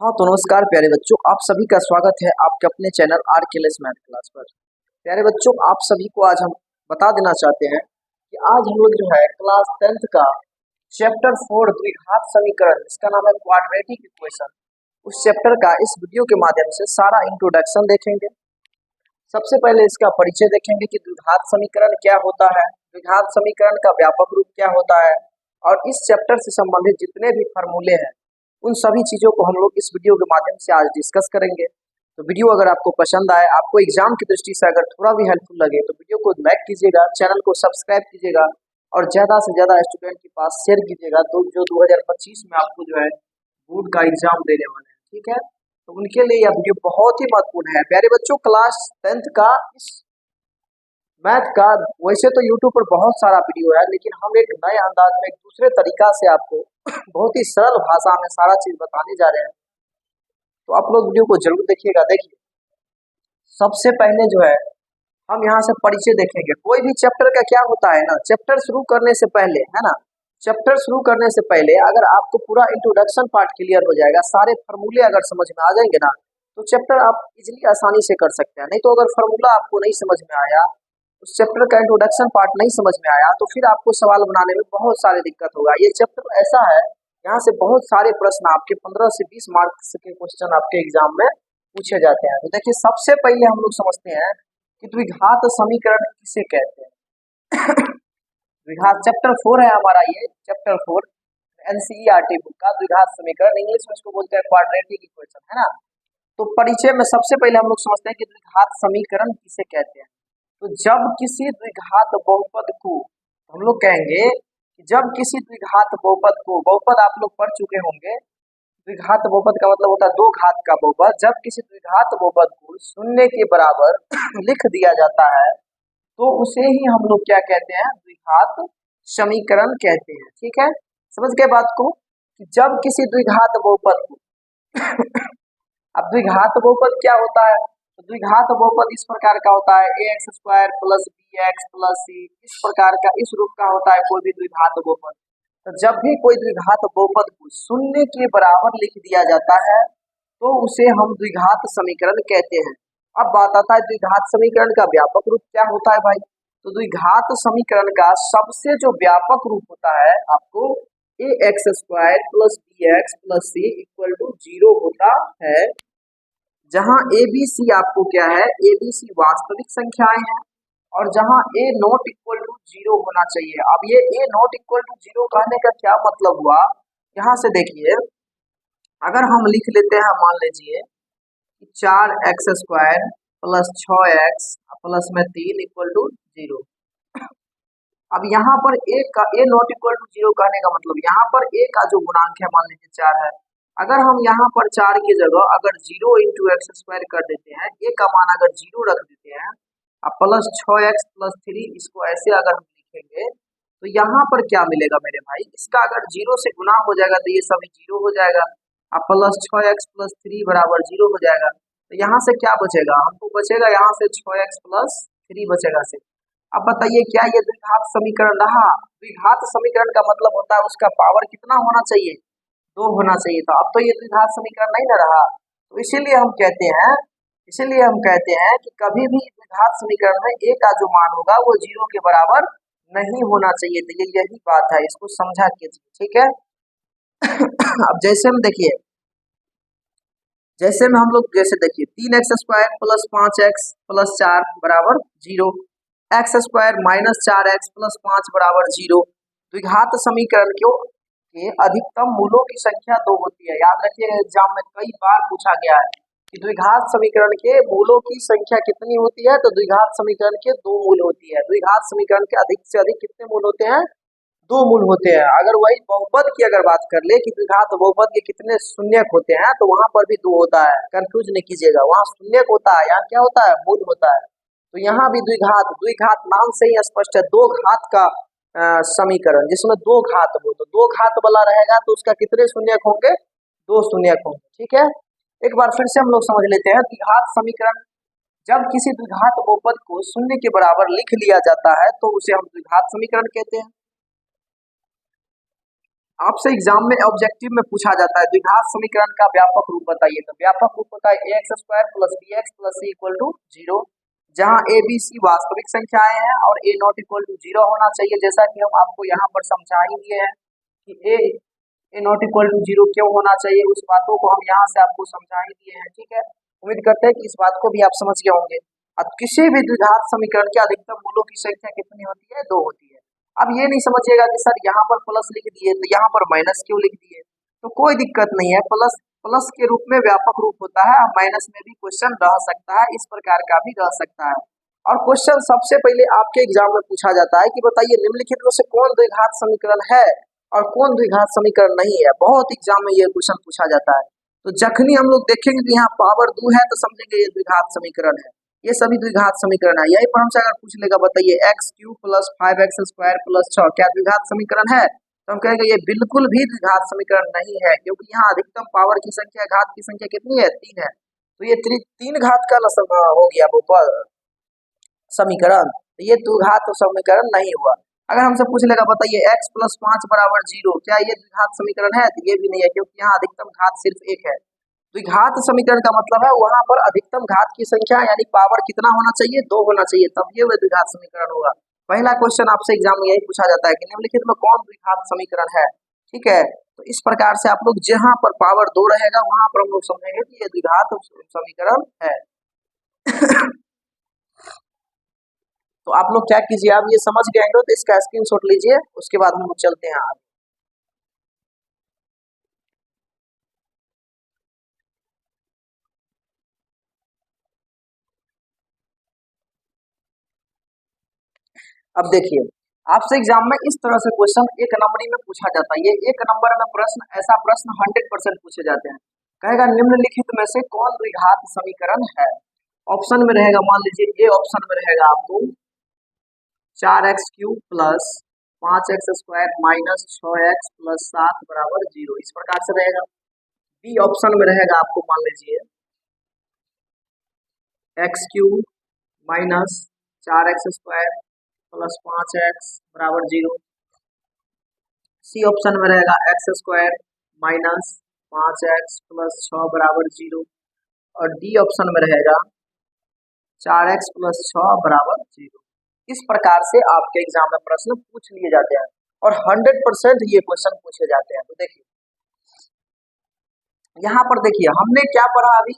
हाँ तो नमस्कार प्यारे बच्चों, आप सभी का स्वागत है आपके अपने चैनल RKLS मैथ क्लास पर। प्यारे बच्चों, आप सभी को आज हम बता देना चाहते हैं कि आज हम लोग जो है क्लास 10th का चैप्टर 4 द्विघात समीकरण, इसका नाम है क्वाड्रेटिक इक्वेशन, उस चैप्टर का इस वीडियो के माध्यम से सारा इंट्रोडक्शन देखेंगे। सबसे पहले इसका परिचय देखेंगे कि द्विघात समीकरण क्या होता है, द्विघात समीकरण का व्यापक रूप क्या होता है, और इस चैप्टर से संबंधित जितने भी फॉर्मूले हैं उन सभी चीजों को हम लोग इस वीडियो के माध्यम से आज डिस्कस करेंगे। तो वीडियो अगर आपको पसंद आए, आपको एग्जाम की दृष्टि से अगर थोड़ा भी हेल्पफुल लगे तो वीडियो को लाइक कीजिएगा, चैनल को सब्सक्राइब कीजिएगा और ज्यादा से ज्यादा स्टूडेंट के पास शेयर कीजिएगा तो जो 2025 में आपको जो है बोर्ड का एग्जाम देने वाले हैं, ठीक है, तो उनके लिए यह वीडियो बहुत ही महत्वपूर्ण है। प्यारे बच्चों, क्लास 10th का इस मैथ का वैसे तो यूट्यूब पर बहुत सारा वीडियो है, लेकिन हम एक नए अंदाज में एक दूसरे तरीका से आपको बहुत ही सरल भाषा में सारा चीज बताने जा रहे हैं, तो आप लोग वीडियो को जरूर देखिएगा। देखिए, सबसे पहले जो है हम यहाँ से परिचय देखेंगे। कोई भी चैप्टर का क्या होता है ना, चैप्टर शुरू करने से पहले, है ना, चैप्टर शुरू करने से पहले अगर आपको पूरा इंट्रोडक्शन पार्ट क्लियर हो जाएगा, सारे फार्मूले अगर समझ में आ जाएंगे ना, तो चैप्टर आप इजिली आसानी से कर सकते हैं। नहीं तो अगर फार्मूला आपको नहीं समझ में आया, उस चैप्टर का इंट्रोडक्शन पार्ट नहीं समझ में आया, तो फिर आपको सवाल बनाने में बहुत सारे दिक्कत होगा। ये चैप्टर ऐसा है, यहाँ से बहुत सारे प्रश्न आपके 15 से 20 मार्क्स के क्वेश्चन आपके एग्जाम में पूछे जाते हैं। तो देखिए, सबसे पहले हम लोग समझते हैं कि द्विघात समीकरण किसे कहते हैं। द्विघात चैप्टर 4 है हमारा, ये चैप्टर 4 NCERT बुक का द्विघात समीकरण, इंग्लिश में इसको बोलते हैं क्वाड्रेटिक इक्वेशन, है ना। तो परिचय में सबसे पहले हम लोग समझते हैं कि द्विघात समीकरण किसे कहते हैं। तो जब किसी द्विघात बहुपद को, हम लोग कहेंगे कि जब किसी द्विघात बहुपद को, बहुपद आप लोग पढ़ चुके होंगे, द्विघात बहुपद का मतलब होता है दो घात का बहुपद। जब किसी द्विघात बहुपद को शून्य के बराबर लिख दिया जाता है तो उसे ही हम लोग क्या कहते हैं, द्विघात समीकरण कहते हैं, ठीक है। समझ गए बात को, कि जब किसी द्विघात बहुपद को अब द्विघात बहुपद क्या होता है, तो द्विघात बहुपद इस प्रकार का होता है, ax² + bx + c, इस प्रकार का, इस रूप का होता है कोई भी द्विघात बहुपद। तो जब भी कोई द्विघात बहुपद को शून्य के बराबर लिख दिया जाता है तो उसे हम द्विघात समीकरण कहते हैं। अब बात आता है द्विघात समीकरण का व्यापक रूप क्या होता है भाई। तो द्विघात समीकरण का सबसे जो व्यापक रूप होता है आपको ax² + bx + c = 0 होता है, जहां a b c आपको क्या है, a b c वास्तविक संख्याएं हैं और जहां a ≠ 0 होना चाहिए। अब ये a ≠ 0 कहने का क्या मतलब हुआ, यहाँ से देखिए, अगर हम लिख लेते हैं, मान लीजिए 4x² + 6x + 3 = 0। अब यहाँ पर a ≠ 0 कहने का मतलब, यहाँ पर a का जो गुणांक है मान लीजिए 4 है, अगर हम यहाँ पर 4 की जगह अगर 0 × x² कर देते हैं, a का मान अगर 0 रख देते हैं, अब + 6x + 3, इसको ऐसे अगर हम लिखेंगे तो यहाँ पर क्या मिलेगा मेरे भाई, इसका अगर 0 से गुना हो जाएगा तो ये सभी 0 हो जाएगा, अब + 6x + 3 = 0 हो जाएगा। तो यहाँ से क्या बचेगा, हमको बचेगा यहाँ से 6x + 3 बचेगा से। अब बताइए, क्या ये द्विघात समीकरण रहा। द्विघात समीकरण का मतलब होता है उसका पावर कितना होना चाहिए, 2 होना चाहिए था। अब तो ये द्विघात समीकरण नहीं न रहा, तो इसीलिए हम कहते हैं कि कभी भी द्विघात समीकरण में a का जो मान होगा वो 0 के बराबर नहीं होना चाहिए। तो ये यही बात है, इसको समझा कीजिए, ठीक है। अब जैसे हम देखिए, हम लोग जैसे देखिए 3x² + 5x + 4 = 0, x² - 4x + 5 = 0। द्विघात समीकरण क्यों के अधिकतम मूलों की संख्या 2 होती है। याद रखिएगा, एग्जाम में कई बार पूछा गया है कि द्विघात समीकरण के मूलों की संख्या कितनी होती है, तो द्विघात समीकरण के 2 मूल होती है। द्विघात समीकरण के अधिक से अधिक कितने मूल होते हैं, 2 मूल होते हैं। अगर वही बहुपद की अगर बात कर ले कि द्विघात बहुपद के कितने शून्यक होते हैं, तो वहां पर भी 2 होता है, कंफ्यूज नहीं कीजिएगा, वहां शून्यक होता है, यहाँ क्या होता है, मूल होता है। तो यहाँ भी द्विघात नाम से ही स्पष्ट है, 2 घात का समीकरण, जिसमें 2 घात हो, तो 2 घात वाला रहेगा तो उसका कितने शून्यक होंगे, 2 शून्यक होंगे, ठीक है। एक बार फिर से हम लोग समझ लेते हैं द्विघात समीकरण। जब किसी द्विघात बहुपद को शून्य के बराबर लिख लिया जाता है तो उसे हम द्विघात समीकरण कहते हैं। आपसे एग्जाम में ऑब्जेक्टिव में पूछा जाता है द्विघात समीकरण का व्यापक रूप बताइए, तो व्यापक रूप होता है x square plus b x plus c equal to zero, जहाँ ए बी सी वास्तविक संख्याएं हैं और a not equal to zero होना चाहिए, जैसा कि हम आपको यहाँ पर समझा ही दिए हैं कि ए नॉट इक्वल टू जीरो क्यों होना चाहिए, उस बातों को हम यहाँ से आपको समझा ही दिए हैं। ठीक है, उम्मीद करते हैं कि इस बात को भी आप समझ गए होंगे। अब किसी भी द्विघात समीकरण के अधिकतम मूलों की संख्या कितनी होती है? दो होती है। अब ये नहीं समझिएगा कि सर यहाँ पर प्लस लिख दिए तो यहाँ पर माइनस क्यों लिख दिए, तो कोई दिक्कत नहीं है, प्लस प्लस के रूप में व्यापक रूप होता है, माइनस में भी क्वेश्चन रह सकता है, इस प्रकार का भी रह सकता है। और क्वेश्चन सबसे पहले आपके एग्जाम में पूछा जाता है कि बताइए निम्नलिखित में से कौन द्विघात समीकरण है और कौन द्विघात समीकरण नहीं है। बहुत एग्जाम में ये क्वेश्चन पूछा जाता है, तो जखनी हम लोग देखेंगे कि यहाँ पावर 2 है तो समझेंगे ये द्विघात समीकरण है, ये सभी द्विघात समीकरण है। यही पर हमसे अगर पूछ लेगा बताइए x cube plus 5x square plus 6 क्या द्विघात समीकरण है, तो हम कहेंगे ये बिल्कुल भी द्विघात समीकरण नहीं है, क्योंकि यहाँ अधिकतम पावर की संख्या घात की संख्या कितनी है? 3 है, तो ये तीन घात का हो गया वो समीकरण, तो ये द्विघात समीकरण नहीं हुआ। अगर हमसे पूछ लेगा बताइए x प्लस 5 बराबर 0 क्या ये द्विघात समीकरण है, तो ये भी नहीं है, क्योंकि यहाँ अधिकतम घात सिर्फ एक है। द्विघात समीकरण का मतलब है वहां पर अधिकतम घात की संख्या यानी पावर कितना होना चाहिए? 2 होना चाहिए, तब ये द्विघात समीकरण होगा। पहला क्वेश्चन आपसे एग्जाम में यही पूछा जाता है कि निम्नलिखित में कौन द्विघात समीकरण है। ठीक है, तो इस प्रकार से आप लोग जहां पर पावर 2 रहेगा वहां पर हम लोग समझेंगे कि ये द्विघात समीकरण है। तो आप लोग क्या कीजिए, आप ये समझ गए तो इसका स्क्रीनशॉट लीजिए, उसके बाद हम लोग चलते हैं आगे। अब देखिए आपसे एग्जाम में इस तरह से क्वेश्चन एक नंबरी में पूछा जाता है। ये एक नंबर में प्रश्न, ऐसा प्रश्न 100% पूछे जाते हैं। कहेगा निम्नलिखित में से कौन द्विघात समीकरण है। ऑप्शन में रहेगा, मान लीजिए ए ऑप्शन में रहेगा आपको 4x cube plus 5x square minus 6x plus 7 बराबर 0, इस प्रकार से रहेगा। बी ऑप्शन में रहेगा आपको मान लीजिए x cube minus 4x square plus 5x बराबर 0। सी ऑप्शन में रहेगा x square minus 5x plus 6 बराबर 0, और डी ऑप्शन में रहेगा 4x प्लस 6 बराबर 0। इस प्रकार से आपके एग्जाम में प्रश्न पूछ लिए जाते हैं और 100% ये क्वेश्चन पूछे जाते हैं। तो देखिए यहाँ पर देखिए हमने क्या पढ़ा अभी,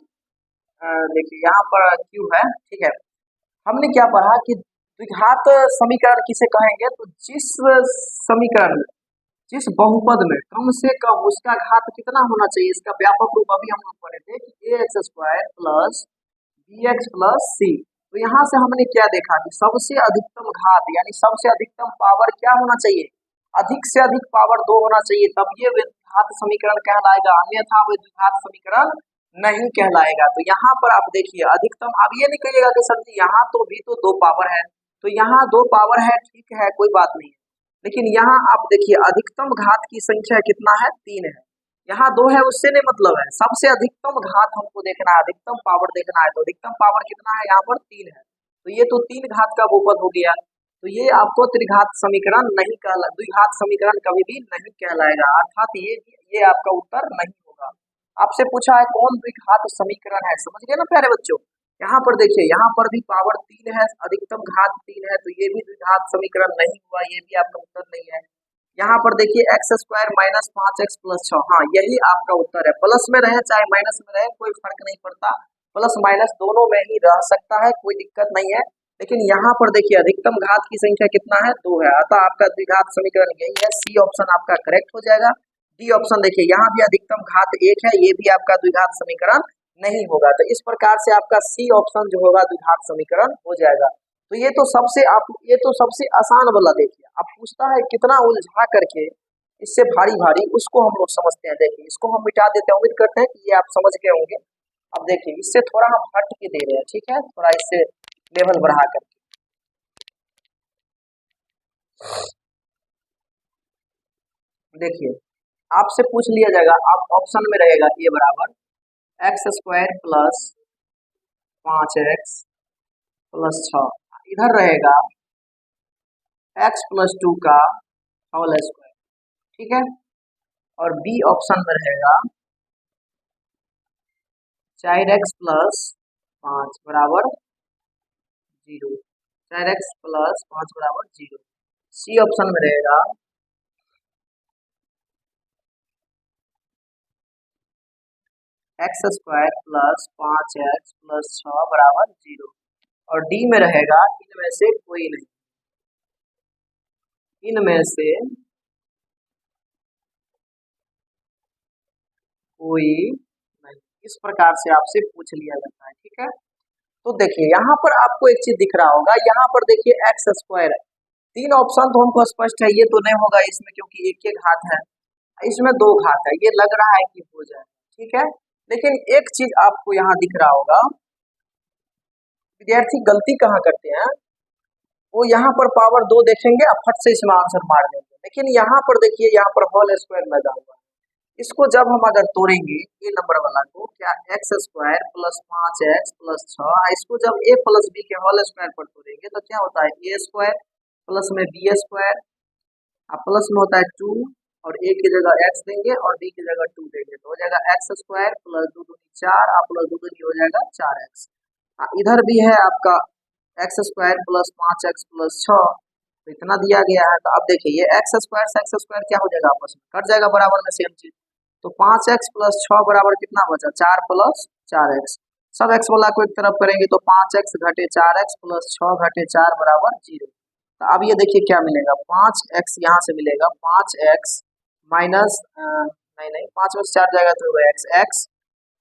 देखिए यहाँ पर क्यू है, ठीक है, हमने क्या पढ़ा कि द्विघात समीकरण किसे कहेंगे, तो जिस समीकरण में जिस बहुपद में कम से कम उसका घात कितना होना चाहिए, इसका व्यापक रूप अभी हम लोग पढ़े थे कि a x square plus b x plus c. तो यहाँ से हमने क्या देखा कि सबसे अधिकतम घात यानी सबसे अधिकतम पावर क्या होना चाहिए, अधिक से अधिक पावर 2 होना चाहिए, तब ये द्विघात समीकरण कहलाएगा, अन्यथा वो द्विघात समीकरण नहीं कहलाएगा। तो यहाँ पर आप देखिए अधिकतम, अब ये नहीं कहिएगा कि सर जी यहाँ तो भी तो 2 पावर है, तो यहाँ 2 पावर है, ठीक है कोई बात नहीं, लेकिन यहाँ आप देखिए अधिकतम घात की संख्या कितना है? 3 है, यहाँ 2 है उससे नहीं मतलब है, सबसे अधिकतम घात हमको देखना है, अधिकतम पावर देखना है, तो अधिकतम पावर कितना है? यहाँ पर 3 है, तो ये तो 3 घात का बहुपद हो गया, तो ये आपको त्रिघात समीकरण नहीं कहला, द्विघात समीकरण कभी भी नहीं कहलाएगा, अर्थात ये आपका उत्तर नहीं होगा। आपसे पूछा है कौन द्विघात समीकरण है, समझ गए ना प्यारे बच्चों। यहाँ पर देखिए यहाँ पर भी पावर 3 है, अधिकतम घात 3 है, तो ये भी द्विघात समीकरण नहीं हुआ, ये भी आपका उत्तर नहीं है। यहाँ पर देखिए x square minus 5x plus 6, हाँ यही आपका उत्तर है, प्लस में रहे चाहे माइनस में रहे कोई फर्क नहीं पड़ता, प्लस माइनस दोनों में ही रह सकता है, कोई दिक्कत नहीं है। लेकिन यहाँ पर देखिए अधिकतम घात की संख्या कितना है? 2 है, अतः आपका द्विघात समीकरण यही है, सी ऑप्शन आपका करेक्ट हो जाएगा। डी ऑप्शन देखिए यहाँ भी अधिकतम घात 1 है, ये भी आपका द्विघात समीकरण नहीं होगा, तो इस प्रकार से आपका सी ऑप्शन जो होगा द्विघात समीकरण हो जाएगा। तो ये तो सबसे आसान वाला देखिए, अब पूछता है कितना उलझा करके इससे भारी भारी, उसको हम लोग समझते हैं। देखिए इसको हम मिटा देते हैं, उम्मीद करते हैं कि ये आप समझ गए होंगे। अब देखिए इससे थोड़ा हम हट के दे रहे हैं, ठीक है, थोड़ा इससे लेवल बढ़ा करके। देखिए आपसे पूछ लिया जाएगा, आप ऑप्शन में रहेगा ये बराबर x square plus 5x plus 6, इधर रहेगा x प्लस 2 का होल स्क्वायर, ठीक है। और बी ऑप्शन में रहेगा 4x प्लस 5 बराबर 0, 4x प्लस 5 बराबर 0। सी ऑप्शन में रहेगा x square plus 5x plus 6 बराबर 0। और डी में रहेगा इनमें से कोई नहीं, इनमें से कोई नहीं। इस प्रकार से आपसे पूछ लिया जाता है, ठीक है। तो देखिए यहाँ पर आपको एक चीज दिख रहा होगा, यहाँ पर देखिए एक्स स्क्वायर है। तीन ऑप्शन तो हमको स्पष्ट है, ये तो नहीं होगा इसमें क्योंकि एक एक घात है, इसमें दो घात है, ये लग रहा है कि हो जाए, ठीक है। लेकिन एक चीज आपको यहाँ दिख रहा होगा, विद्यार्थी गलती कहाँ करते हैं, वो यहाँ पर पावर 2 देखेंगे और फट से इसमें आंसर मार देंगे। लेकिन यहाँ पर देखिए, यहाँ पर होल स्क्वायर लगा हुआ है, इसको जब हम अगर तोड़ेंगे ए नंबर वाला को, क्या x square plus 5x plus 6, इसको जब ए प्लस बी के होल स्क्वायर पर तोड़ेंगे तो क्या होता है ए स्क्वायर प्लस में बी स्क्वायर, और प्लस में होता है 2, और ए की जगह एक्स देंगे और बी की जगह 2 देंगे तो हो जाएगा एक्स स्क्वायर प्लस 2 दूनी 4 और प्लस 2 दूनी हो जाएगा 4x। इधर भी है आपका x square plus 5x plus 6, तो इतना दिया गया है। तो अब देखिए ये एक्स स्क्वायर से एक्स स्क्वायर क्या हो जाएगा, आपस में कट जाएगा, बराबर में सेम चीज। तो 5x प्लस 6 बराबर कितना बचा, 4 प्लस 4x। सब x वाला को एक तरफ करेंगे तो 5x घटे 4x प्लस 6 घटे 4 बराबर 0। तो अब ये देखिए क्या मिलेगा, 5x यहाँ से मिलेगा 5x माइनस नहीं नहीं 5 में से 4 जाएगा तो x x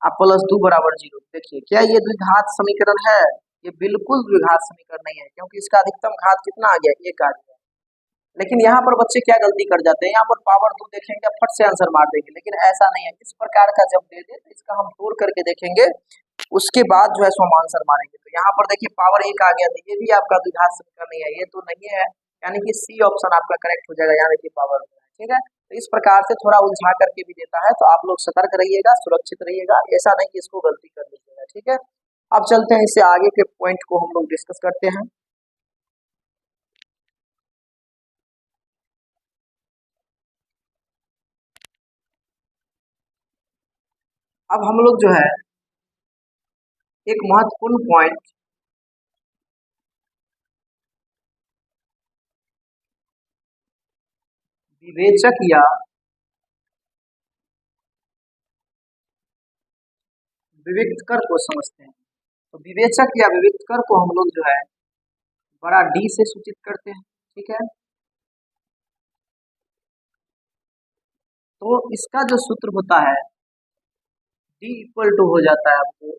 अब प्लस 2 बराबर 0। देखिए क्या ये द्विघात समीकरण है, ये बिल्कुल द्विघात समीकरण नहीं है क्योंकि इसका अधिकतम घात कितना आ गया, 1 आ गया। लेकिन यहाँ पर बच्चे क्या गलती कर जाते हैं, यहाँ पर पावर 2 देखेंगे फट से आंसर मार देंगे, लेकिन ऐसा नहीं है। इस प्रकार का जब दे दे तो इसका हम तोड़ करके देखेंगे, उसके बाद जो है सो हम आंसर मारेंगे। तो यहाँ पर देखिए पावर 1 आ गया, तो ये भी आपका द्विघात समीकरण नहीं है, ये तो नहीं है, यानी कि सी ऑप्शन आपका करेक्ट हो जाएगा, यानी कि पावर 2 है, ठीक है। तो इस प्रकार से थोड़ा उलझा करके भी देता है, तो आप लोग सतर्क रहिएगा, सुरक्षित रहिएगा, ऐसा नहीं कि इसको गलती कर लीजिएगा, ठीक है। अब चलते हैं इससे आगे के पॉइंट को हम लोग डिस्कस करते हैं। अब हम लोग जो है एक महत्वपूर्ण पॉइंट विवेचक या विविक्तकर को समझते हैं। तो विवेचक या विविक्तकर को हम लोग जो है बड़ा डी से सूचित करते हैं, ठीक है। तो इसका जो सूत्र होता है डी इक्वल टू हो जाता है आपको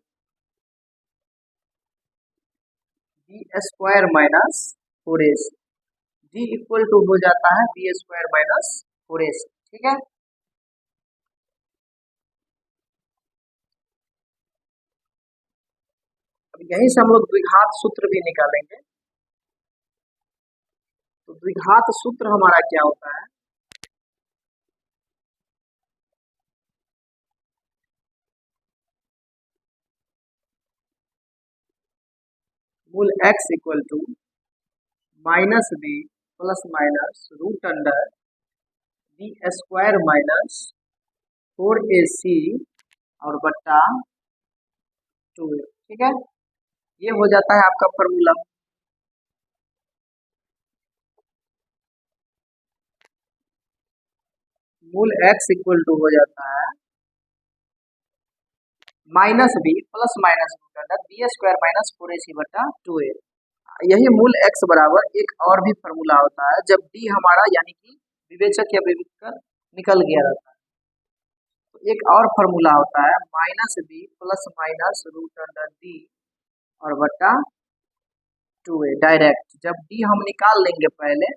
d square minus 4ac, d equal to हो जाता है बी स्क्वायर माइनस 4ac, ठीक है। अब यहीं से हम लोग द्विघात सूत्र भी निकालेंगे। तो द्विघात सूत्र हमारा क्या होता है, मूल x equal to minus b plus minus root under b square minus 4ac और बट्टा 2a, ठीक है। ये हो जाता है आपका फॉर्मूला। मूल x इक्वल टू हो जाता है minus b plus minus root under b square minus 4ac बट्टा 2a। यही मूल x बराबर एक और भी फॉर्मूला होता है जब d हमारा यानी कि विवेचक या विविक्तकर निकल गया रहता है। तो एक और फॉर्मूला होता है minus b plus minus root under d और बट्टा 2a। डायरेक्ट जब d हम निकाल लेंगे पहले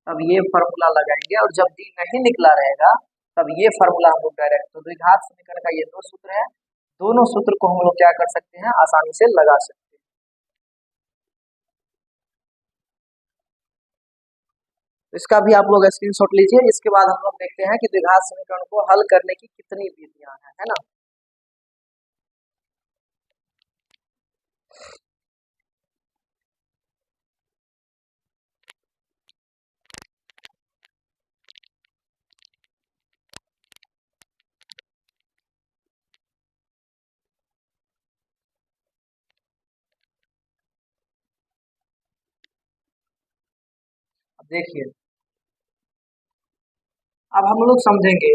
तब ये फॉर्मूला लगाएंगे, और जब d नहीं निकला रहेगा तब ये फॉर्मूला हम लोग डायरेक्ट। तो द्विघात समीकरण का ये दो सूत्र है, दोनों सूत्र को हम लोग क्या कर सकते हैं, आसानी से लगा सकते हैं। इसका भी आप लोग स्क्रीनशॉट लीजिए। इसके बाद हम लोग देखते हैं कि द्विघात समीकरण को हल करने की कितनी विधियां हैं, है ना। देखिए, अब हम लोग समझेंगे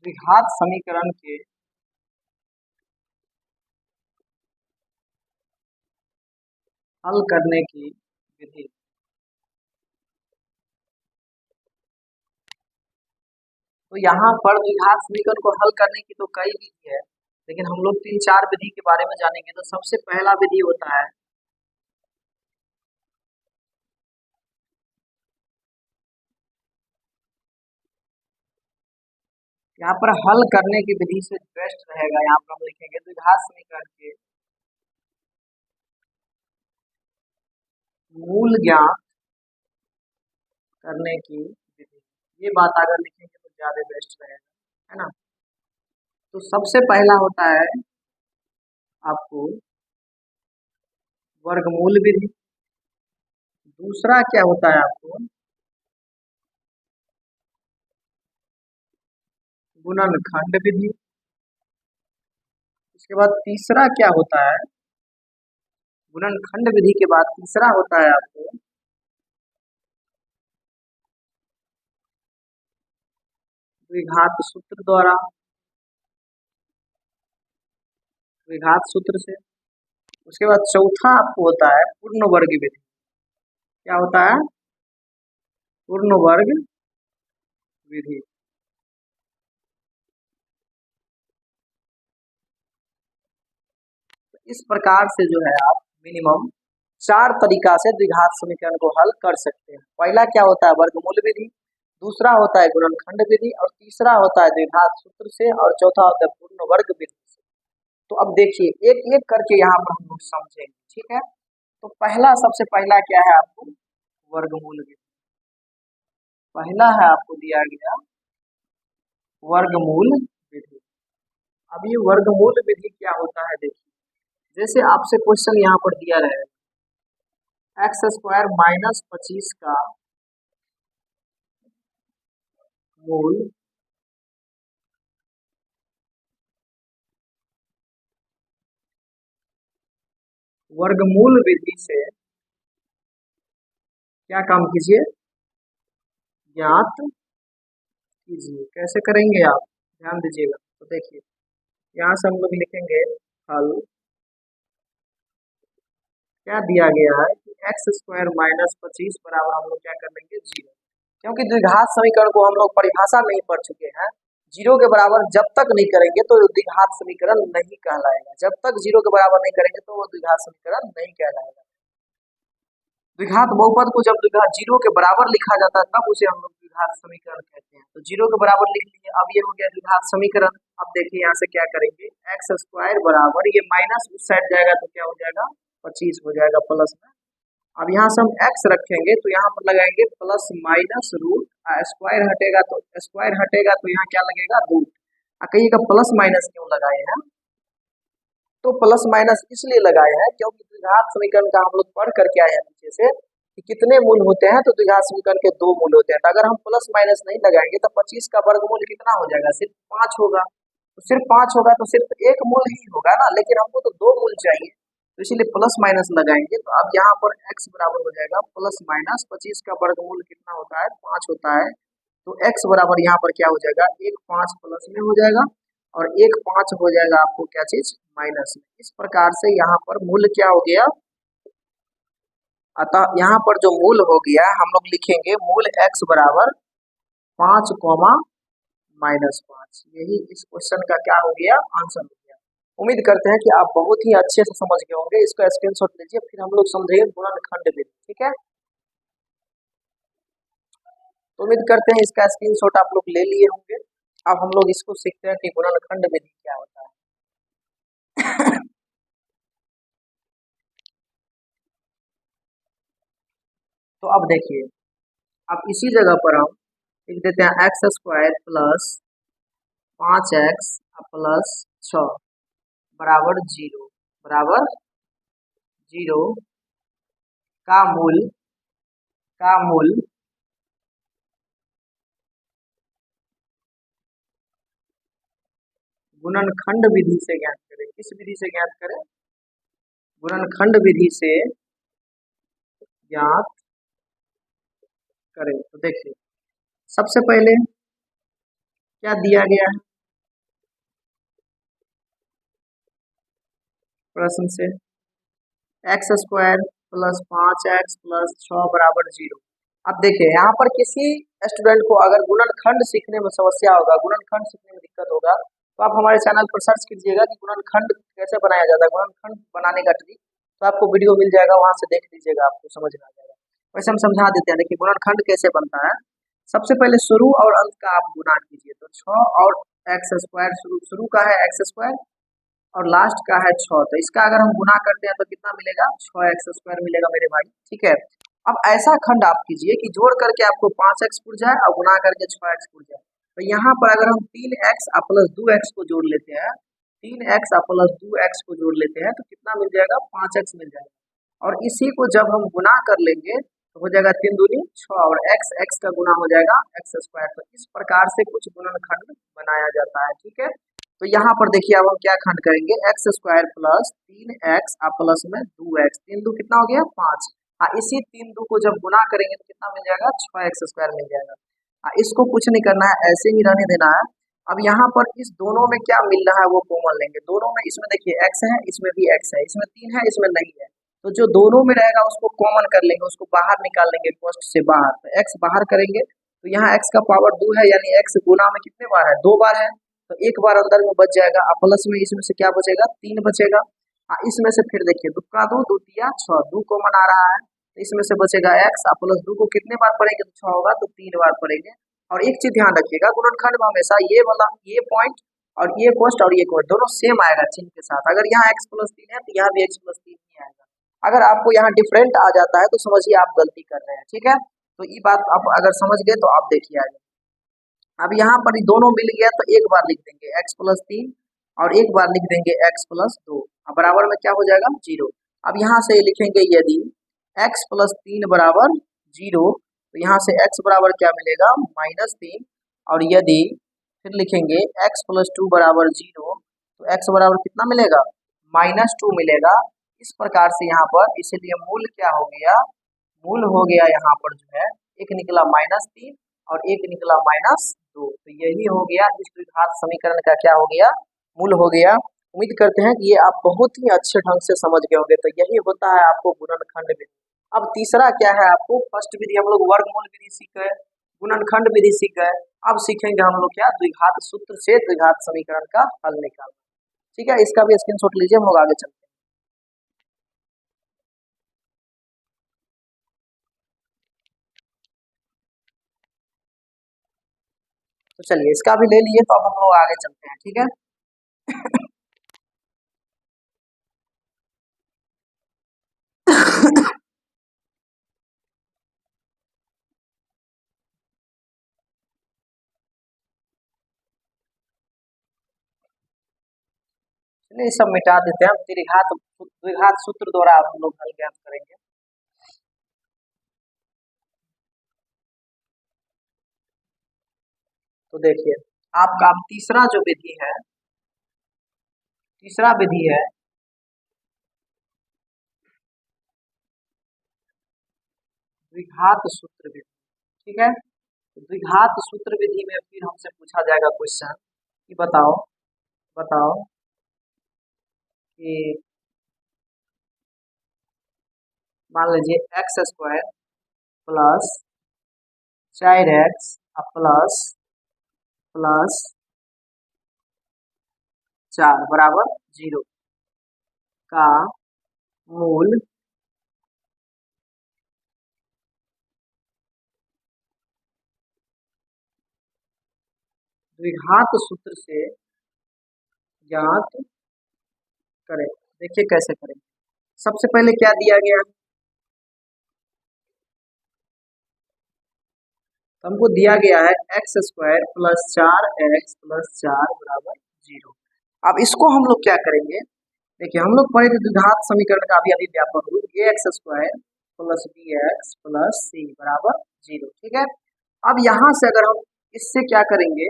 द्विघात समीकरण के हल करने की विधि। तो यहाँ पर द्विघात समीकरण को हल करने की तो कई विधि है, लेकिन हम लोग तीन चार विधि के बारे में जानेंगे। तो सबसे पहला विधि होता है यहाँ पर हल करने की विधि से बेस्ट रहेगा। यहाँ पर हम लिखेंगे द्विघात समीकरण के मूल ज्ञात करने की विधि। ये बात अगर लिखेंगे तो ज्यादा बेस्ट रहेगा, है ना। तो सबसे पहला होता है आपको वर्गमूल विधि। दूसरा क्या होता है आपको गुणनखंड विधि। उसके बाद तीसरा क्या होता है, गुणनखंड विधि के बाद तीसरा होता है आपको द्विघात सूत्र द्वारा, द्विघात सूत्र से। उसके बाद चौथा आपको होता है पूर्ण वर्ग विधि। क्या होता है, पूर्ण वर्ग विधि। इस प्रकार से जो है आप मिनिमम चार तरीका से द्विघात समीकरण को हल कर सकते हैं। पहला क्या होता है वर्गमूल विधि, दूसरा होता है गुणनखंड विधि, और तीसरा होता है द्विघात सूत्र से, और चौथा होता है पूर्ण वर्ग विधि से। तो अब देखिए एक एक करके यहाँ पर हम लोग समझेंगे, ठीक है। तो पहला सबसे पहला क्या है आपको वर्गमूल विधि। पहला है आपको दिया गया वर्गमूल विधि। अब ये वर्गमूल विधि क्या होता है देखिए, जैसे आपसे क्वेश्चन यहाँ पर दिया रहेगा एक्स स्क्वायर माइनस 25 का मूल वर्गमूल विधि से क्या काम कीजिए, ज्ञात कीजिए। कैसे करेंगे आप, ध्यान दीजिएगा। तो देखिए यहाँ से हम लोग लिखेंगे हल। क्या दिया गया है कि एक्स स्क्वायर माइनस 25 बराबर हम लोग क्या कर लेंगे जीरो, क्योंकि द्विघात समीकरण को हम लोग परिभाषा नहीं पढ़ चुके हैं। जीरो के बराबर जब तक नहीं करेंगे तो द्विघात समीकरण नहीं कहलाएगा। जब तक जीरो के बराबर नहीं करेंगे तो वो द्विघात समीकरण नहीं कहलाएगा। द्विघात बहुपद को जब द्विघात जीरो के बराबर लिखा जाता है तब उसे हम लोग द्विघात समीकरण कहते हैं। तो जीरो के बराबर लिख लिए, अब ये हो गया द्विघात समीकरण। अब देखिए यहाँ से क्या करेंगे, एक्स स्क्वायर बराबर ये माइनस उस साइड जाएगा तो क्या हो जाएगा 25 हो जाएगा प्लस में। अब यहाँ से हम एक्स रखेंगे तो यहाँ पर लगाएंगे प्लस माइनस रूट, स्क्वायर हटेगा तो यहाँ क्या लगेगा रूट। कहिएगा प्लस माइनस क्यों लगाए हैं, तो प्लस माइनस इसलिए लगाए हैं क्योंकि द्विघात समीकरण का हम लोग पढ़ करके आए हैं पीछे से कि कितने मूल होते हैं। तो द्विघात समीकरण के दो मूल होते हैं। तो अगर हम प्लस माइनस नहीं लगाएंगे तो 25 का वर्गमूल कितना हो जाएगा, सिर्फ 5 होगा। तो सिर्फ 5 होगा तो सिर्फ एक मूल ही होगा ना, लेकिन हमको तो दो मूल चाहिए, तो इसीलिए प्लस माइनस लगाएंगे। तो अब यहाँ पर x बराबर हो जाएगा प्लस माइनस 25 का वर्गमूल कितना होता है 5 होता है। तो x बराबर यहाँ पर क्या हो जाएगा, एक 5 प्लस में हो जाएगा और एक 5 हो जाएगा आपको क्या चीज माइनस में। इस प्रकार से यहाँ पर मूल क्या हो गया, अतः यहाँ पर जो मूल हो गया हम लोग लिखेंगे मूल x बराबर 5 कॉमा माइनस 5। यही इस क्वेश्चन का क्या हो गया, आंसर हो गया। उम्मीद करते हैं कि आप बहुत ही अच्छे से समझ गए होंगे। इसका स्क्रीनशॉट लीजिए, फिर हम लोग समझेंगे गुणनखंड विधि, ठीक है। तो उम्मीद करते हैं इसका स्क्रीनशॉट आप लोग ले लिए होंगे। अब हम लोग इसको सीखते हैं कि गुणनखंड विधि क्या होता है। तो अब देखिए, अब इसी जगह पर हम लिख देते हैं x square plus 5x plus 6 बराबर जीरो, बराबर जीरो का मूल, का मूल गुणनखंड विधि से ज्ञात करें। किस विधि से ज्ञात करें? गुणनखंड विधि से ज्ञात करें। तो देखिए सबसे पहले क्या दिया गया है प्रश्न से, x square plus 5x plus 6 बराबर 0। अब देखिए यहाँ पर किसी स्टूडेंट को अगर गुणनखंड सीखने में समस्या होगा, गुणनखंड सीखने में दिक्कत होगा, तो आप हमारे चैनल पर सर्च कीजिएगा कि गुणनखंड कैसे बनाया जाता है, गुणनखंड बनाने का ट्रिक, तो आपको वीडियो मिल जाएगा, वहां से देख लीजिएगा, आपको समझ में आ जाएगा। वैसे हम समझा देते हैं। देखिए गुणनखंड कैसे बनता है। सबसे पहले शुरू और अंत का आप गुणा कीजिए। तो 6 और एक्स स्क्वायर, शुरू का है एक्स स्क्वायर और लास्ट का है 6, तो इसका अगर हम गुना करते हैं तो कितना मिलेगा? 6x² मिलेगा मेरे भाई। ठीक है, अब ऐसा खंड आप कीजिए कि जोड़ करके आपको 5x पुर जाए और गुना करके 6x पुर जाए। तो यहाँ पर अगर हम 3x प्लस 2x को जोड़ लेते हैं, 3x प्लस 2x को जोड़ लेते हैं तो कितना मिल जाएगा? 5x मिल जाएगा। और इसी को जब हम गुना कर लेंगे तो हो जाएगा 3 दूनी 6 और x का गुना हो जाएगा x²। तो इस प्रकार से कुछ गुणनखंड बनाया जाता है। ठीक है, तो यहाँ पर देखिए अब हम क्या खंड करेंगे, x² प्लस 3x प्लस में 2x, 3 दू कितना हो गया? 5। हाँ, इसी 3 दू को जब गुना करेंगे तो कितना मिल जाएगा? 6x² मिल जाएगा। हाँ, इसको कुछ नहीं करना है, ऐसे ही रहने देना है। अब यहाँ पर इस दोनों में क्या मिल रहा है वो कॉमन लेंगे। दोनों में इसमें देखिए x है, इसमें भी x है, इसमें 3 है, इसमें नहीं है, तो जो दोनों में रहेगा उसको कॉमन कर लेंगे, उसको बाहर निकाल लेंगे कोष्ठ से बाहर। तो x बाहर करेंगे तो यहाँ x का पावर 2 है, यानी x गुना में कितने बार है? 2 बार है, तो एक बार अंदर में बच जाएगा। प्लस में इसमें से क्या बचेगा? 3 बचेगा। इसमें से फिर देखिए 2 का 2, 2 तिया 6, 2 कॉमन आ रहा है, तो इसमें से बचेगा x प्लस 2 को कितने बार पढ़ेंगे तो 6 होगा, तो 3 बार पढ़ेंगे। और एक चीज ध्यान रखिएगा, गुणनखंड में हमेशा ये वाला ये पॉइंट और ये कोष्ठ और ये कोष्ठ दोनों सेम आएगा चिन्ह के साथ। अगर यहाँ x प्लस 3 है तो यहाँ भी x प्लस 3 ही आएगा। अगर आपको यहाँ डिफरेंट आ जाता है तो समझिए आप गलती कर रहे हैं। ठीक है, तो ये बात आप अगर समझ गए तो आप देखिए आगे। अब यहाँ पर दोनों मिल गया तो एक बार लिख देंगे x प्लस 3 और एक बार लिख देंगे x प्लस 2, बराबर में क्या हो जाएगा? 0। अब यहाँ से लिखेंगे यदि x प्लस 3 बराबर 0, तो यहाँ से x बराबर क्या मिलेगा? -3। और यदि फिर लिखेंगे x प्लस 2 बराबर 0, तो x बराबर कितना मिलेगा? -2 मिलेगा। इस प्रकार से यहाँ पर इसीलिए मूल क्या हो गया? मूल हो गया यहाँ पर जो है एक निकला -3 और एक निकला -2, तो यही हो गया इस द्विघात समीकरण का क्या हो गया? मूल हो गया। उम्मीद करते हैं कि ये आप बहुत ही अच्छे ढंग से समझ गए होंगे। तो यही होता है आपको गुणनखंड विधि। अब तीसरा क्या है? आपको फर्स्ट विधि हम लोग वर्गमूल विधि सीख गए, गुणनखंड विधि सीख गए, अब सीखेंगे हम लोग क्या? द्विघात सूत्र से द्विघात समीकरण का हल निकालना। ठीक है, इसका भी स्क्रीनशॉट लीजिए, हम लोग आगे चलते हैं। तो चलिए इसका भी ले लिए, तो अब हम लोग आगे चलते हैं। ठीक है, चलिए सब मिटा देते हैं। द्विघात सूत्र द्वारा हम लोग हल ज्ञात करेंगे। तो देखिए आपका तीसरा जो विधि है, तीसरा विधि है द्विघात सूत्र विधि। ठीक है, तो द्विघात सूत्र विधि में फिर हमसे पूछा जाएगा क्वेश्चन कि बताओ बताओ कि मान लीजिए x² plus 4x plus plus 4 बराबर 0 का मूल द्विघात सूत्र से ज्ञात करें। देखिए कैसे करें। सबसे पहले क्या दिया गया है? तो हमको दिया गया है x² प्लस 4x प्लस 4 बराबर 0। अब इसको हम लोग क्या करेंगे? देखिए हम लोग पढ़े थे द्विघात समीकरण का अभी व्यापक रूप ax² plus bx plus c बराबर 0। ठीक है, अब यहाँ से अगर हम इससे क्या करेंगे,